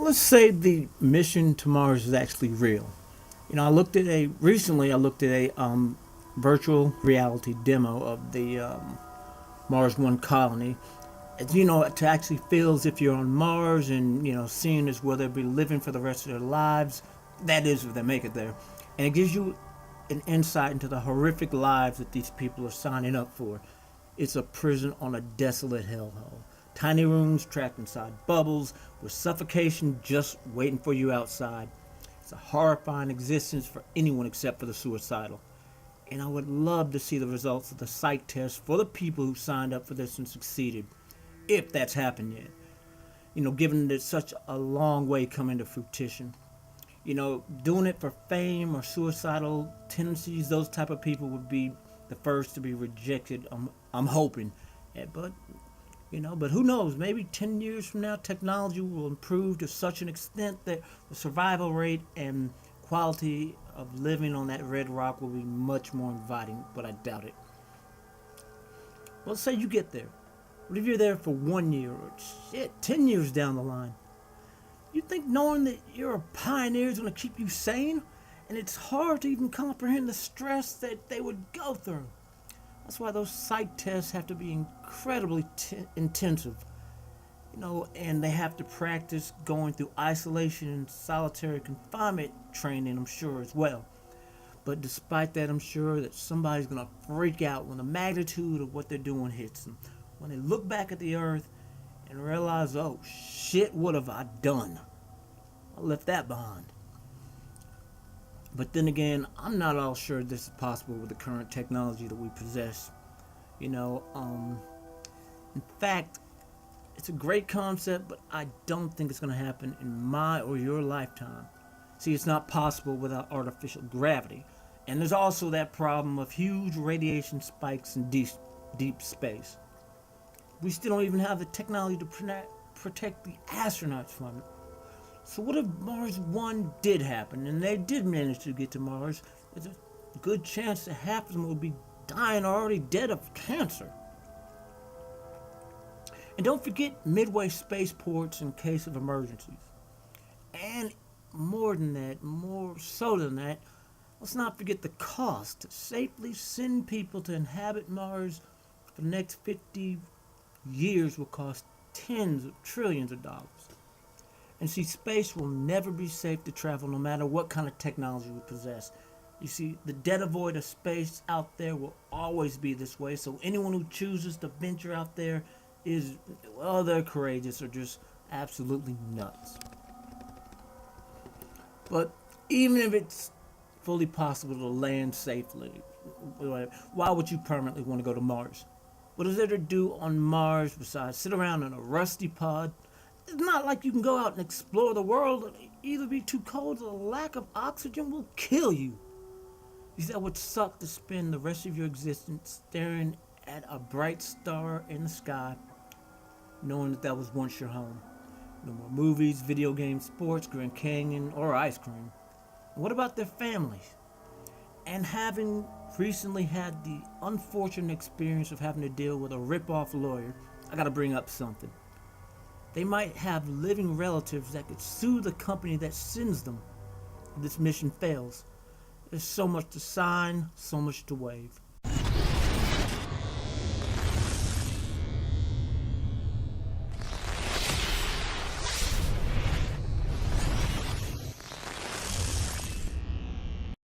let's say the mission to Mars is actually real. I looked at a virtual reality demo of the Mars One colony. To actually feel as if you're on Mars and seeing as where they'll be living for the rest of their lives. That is, if they make it there, and it gives you an insight into the horrific lives that these people are signing up for. It's a prison on a desolate hellhole. Tiny rooms trapped inside bubbles with suffocation just waiting for you outside. It's a horrifying existence for anyone except for the suicidal. And I would love to see the results of the psych test for the people who signed up for this and succeeded, if that's happened yet. Given that it's such a long way coming to fruition. Doing it for fame or suicidal tendencies, those type of people would be the first to be rejected. I'm hoping, but who knows? Maybe 10 years from now, technology will improve to such an extent that the survival rate and quality of living on that red rock will be much more inviting. But I doubt it. Well, say you get there. What if you're there for 1 year or 10 years down the line? You think knowing that you're a pioneer is going to keep you sane? And it's hard to even comprehend the stress that they would go through. That's why those psych tests have to be incredibly intensive. And they have to practice going through isolation and solitary confinement training, I'm sure, as well. But despite that, I'm sure that somebody's going to freak out when the magnitude of what they're doing hits them. When they look back at the earth and realize, oh shit, what have I done? I left that behind. But then again, I'm not all sure this is possible with the current technology that we possess. In fact, it's a great concept, but I don't think it's going to happen in my or your lifetime. See, it's not possible without artificial gravity. And there's also that problem of huge radiation spikes in deep space. We still don't even have the technology to protect the astronauts from it. So what if Mars One did happen and they did manage to get to Mars? There's a good chance that half of them will be dying or already dead of cancer. And don't forget midway spaceports in case of emergencies. And more so than that, let's not forget the cost to safely send people to inhabit Mars for the next 50 years will cost tens of trillions of dollars. And see, space will never be safe to travel no matter what kind of technology we possess. You see, the dead void of space out there will always be this way, so anyone who chooses to venture out there they're courageous or just absolutely nuts. But even if it's fully possible to land safely, why would you permanently want to go to Mars? What is there to do on Mars besides sit around in a rusty pod? It's not like you can go out and explore the world. It'll either be too cold or the lack of oxygen will kill you. You see, that would suck to spend the rest of your existence staring at a bright star in the sky, knowing that was once your home. No more movies, video games, sports, Grand Canyon, or ice cream. And what about their families? And having recently had the unfortunate experience of having to deal with a rip-off lawyer, I gotta bring up something. They might have living relatives that could sue the company that sends them if this mission fails. There's so much to sign, so much to waive.